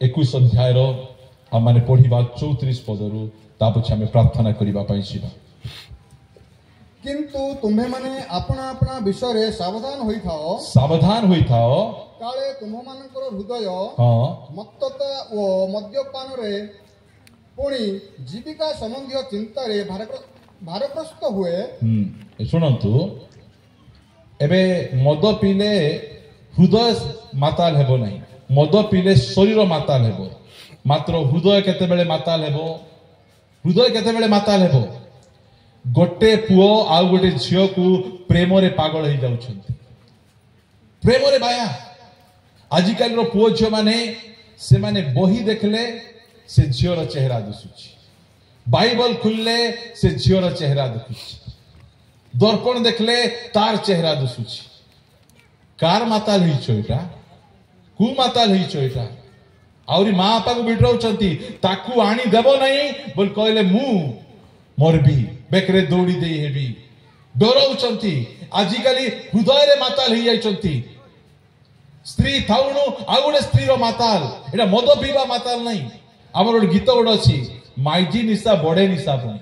21 अध्याय आम माने पढ़िबा 34 पदरु ता पछे आमे प्रार्थना करिबा पई छिबा किंतु तुम्हे माने अपना अपना विषय रे सावधान होई थाओ काले तुम मानकर हृदय मत्तता ओ मद्यपान रे पुणी जीविका संबंधी चिंता रे भारग्रस्त हुए सुनंतु एबे मद पीले हृदय माताल हेबो नहीं मद पीले शरीर माताल हेबो मात्र हृदय केते बेले माताल हेबो गोटे पुओ आ गोटे झियो को प्रेम रे पागल हो जाउछंती प्रेम रे बाया आजिकल रो पुओ झियो माने से माने बही देखले से झियो रो चेहरा दिसुछि बाइबल खुलले से झियो रो चेहरा दिसुछि दर्पण देखले तार चेहरा दिसुछि कार माताल ही छोइटा कु माताल ही छोइटा आउरी मां आपा को बिटराउछंती ताकू आनी देबो नहीं बोल कहले मु मरबी बेकरे दौड़ी दे हेबी डराउछंती आजिकली हृदय रे माताल ही जाइछंती स्त्री थाउनु आ गोटे स्त्री रो माताल एटा मद पीबा माताल नहीं हमर गोटे गीत गोटे अछि माइजी निशा बड़े निशा पुनी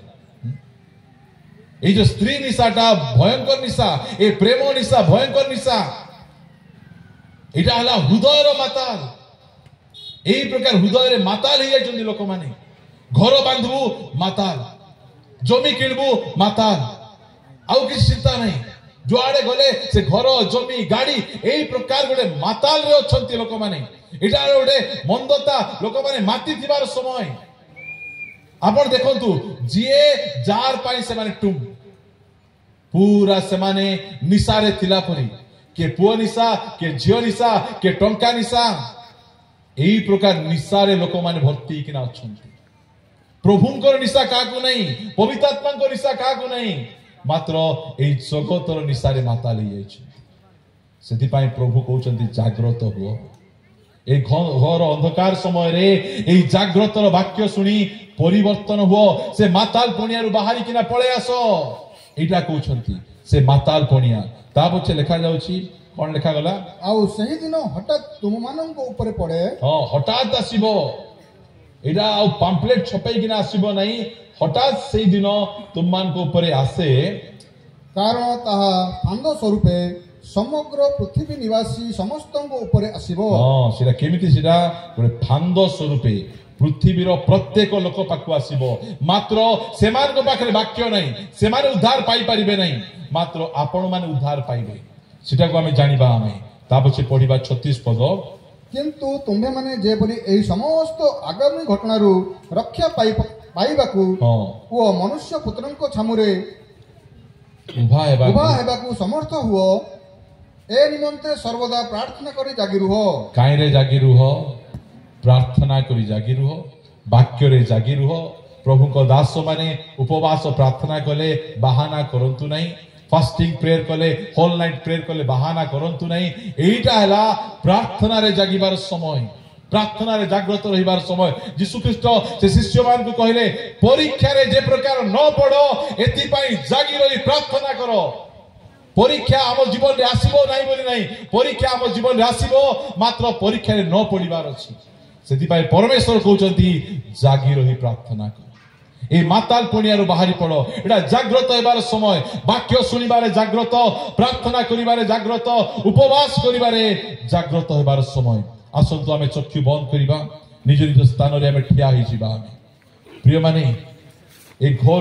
ए जो स्त्री निशाटा भयंकर निशा ए प्रेम निशा भयंकर निशा एटा हला हृदय रो माताल एई प्रकार हृदय रे माताल ही जाइछंती लोक माने घर बांधबू माताल जमी किणबू माताल आउ किसी चिंता नहीं जुआड़े गले से घर जमी गाड़ी एई प्रकार गोटे माताल रे अछंती लोक माने एटा गोटे मंदता लोक माने माती थिबार समय आपण देखंतु जिए जार पाई से माने टुम पूरा से माने निशा रे थिला परी के पुओ निशा के झियो निशा के टंका निशा एई प्रकार निशा रे लोक माने भर्ती किना अछंती प्रभुंकर निशा काकू नहीं पवित्र आत्मा को निशा काकू नहीं मात्र एई जगतर निशा रे माताली जाइछ सेति पई प्रभु कहउचंती जागृत हो ए घर अंधकार समय रे एई जागृतर वाक्य सुनी परिवर्तन हो से माताल पणिया रु बाहरी किना पळे आसो एटा कहउचंती से माताल पणिया ता पछे लिखा जाउची कोन लिखा गला आउ सही दिन हठात तुम मानन को ऊपर पड़े हठात आसीबो एटा आ पैम्फलेट छपाई किना आसीबो नहीं हठात से दिन तुम मान को ऊपर आसे कारण ताहा फांद स्वरूपे समग्र पृथ्वी निवासी समस्त को ऊपर आसीबो सेटा केमिति सेटा गोटे फांद स्वरूपे पृथ्वीर प्रत्येक लोक पाखु आसीबो मात्र सेमान को पाखरे वाक्य नहीं सेमाने उद्धार पाई परिबे नहीं मात्र आपण माने उद्धार पाइबे सेटा को हमें जानिबा हमें ता पछे पढिबा 36 पद किंतु तुम्हें माने जेपरि एई समस्त आगामी घटनारू रक्षा पाइबाकू ओ मनुष्य पुत्रंको छामुरे उभा हेबाकू समर्थ हुओ ए निमंते सर्वदा प्रार्थना करी जागी रुहो काई रे जागी रुहो प्रार्थना करी जागी रुहो वाक्य रे जागी रुहो प्रभु को दास माने उपवास प्रार्थना कले बहाना करंतु नहीं फास्टिंग प्रेयर कले होल नाइट प्रेयर कले बहाना करंतु नहीं एटा हला प्रार्थना रे जागिबार समय प्रार्थना रे जागृत रहिबार समय यीशु ख्रीष्ट से शिष्य मान को कहले परीक्षा रे जे प्रकार न पड़ो एति पई जागी रही प्रार्थना करो परीक्षा हम जीवन रे आसीबो नाही बोली नाही परीक्षा हम जीवन रे आसीबो मात्र परीक्षा रे न पड़िबार अछि सेति पई परमेश्वर कहउचंती जागी रही प्रार्थना करो ए माताल पुनियारो बाहरी पड़ो एटा जागृत हेबार समय वाक्य सुनिबारे जागृत प्रार्थना करिबारे जागृत उपवास करिबारे जागृत हेबार समय आसंतु आमे चक्षु बंद करिबा निज निज स्थान रे आमे ठिया हि जिबा आमे प्रिय माने ए घोर